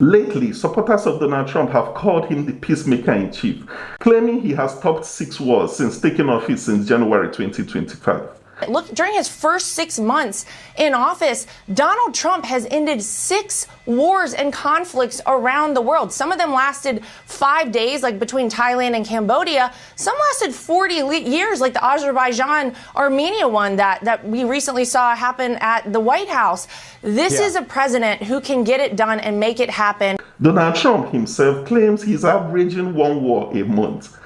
Lately, supporters of Donald Trump have called him the Peacemaker-in-Chief, claiming he has stopped 6 wars since taking office since January 2025. Look, during his first 6 months in office, Donald Trump has ended 6 wars and conflicts around the world. Some of them lasted 5 days, like between Thailand and Cambodia. Some lasted 40 years, like the Azerbaijan-Armenia one that we recently saw happen at the White House. This is a president who can get it done and make it happen. Donald Trump himself claims he's averaging 1 war a month.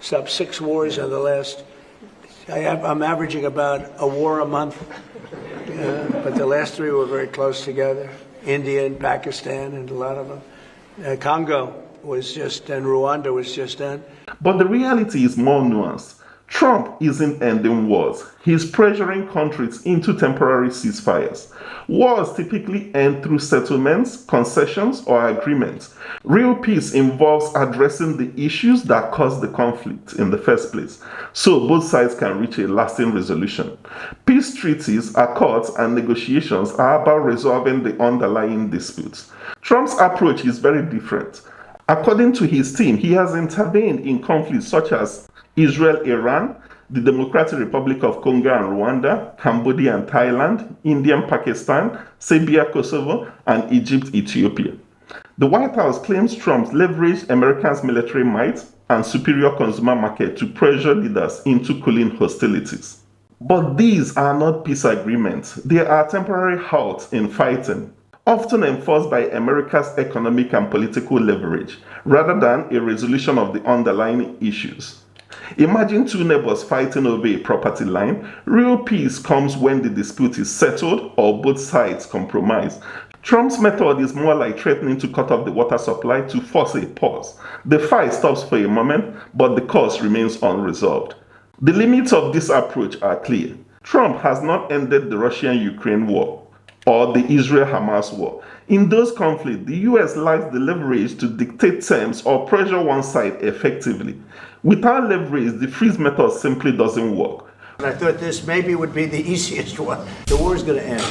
Stopped 6 wars in the last. I'm averaging about a war a month, but the last 3 were very close together. India and Pakistan and a lot of them. Congo was just, and Rwanda was just done. But the reality is more nuanced. Trump isn't ending wars. He's pressuring countries into temporary ceasefires. Wars typically end through settlements, concessions, or agreements. Real peace involves addressing the issues that caused the conflict in the first place, so both sides can reach a lasting resolution. Peace treaties, accords, and negotiations are about resolving the underlying disputes. Trump's approach is very different. According to his team, he has intervened in conflicts such as Israel-Iran, the Democratic Republic of Congo and Rwanda, Cambodia and Thailand, India and Pakistan, Serbia, Kosovo, and Egypt, Ethiopia. The White House claims Trump leveraged America's military might and superior consumer market to pressure leaders into cooling hostilities. But these are not peace agreements. They are temporary halts in fighting, often enforced by America's economic and political leverage, rather than a resolution of the underlying issues. Imagine 2 neighbors fighting over a property line. Real peace comes when the dispute is settled or both sides compromise. Trump's method is more like threatening to cut off the water supply to force a pause. The fight stops for a moment, but the cause remains unresolved. The limits of this approach are clear. Trump has not ended the Russian-Ukraine war or the Israel-Hamas war. In those conflicts, the US lacks the leverage to dictate terms or pressure one side effectively. Without leverage, the freeze method simply doesn't work. I thought this maybe would be the easiest one. The war is going to end.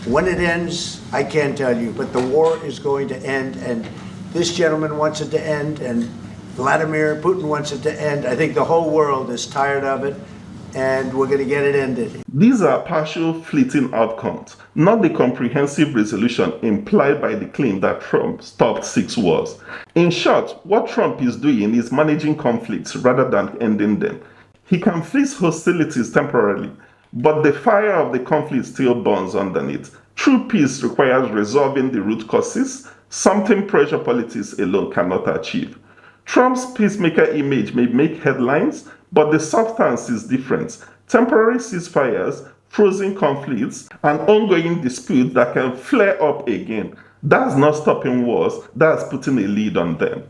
When it ends, I can't tell you, but the war is going to end, and this gentleman wants it to end, and Vladimir Putin wants it to end. I think the whole world is tired of it, and we're going to get it ended. These are partial, fleeting outcomes, not the comprehensive resolution implied by the claim that Trump stopped 6 wars. In short, what Trump is doing is managing conflicts rather than ending them. He can freeze hostilities temporarily, but the fire of the conflict still burns underneath. True peace requires resolving the root causes, something pressure politics alone cannot achieve. Trump's peacemaker image may make headlines, but the substance is different. Temporary ceasefires, frozen conflicts, and ongoing disputes that can flare up again. That's not stopping wars, that's putting a lid on them.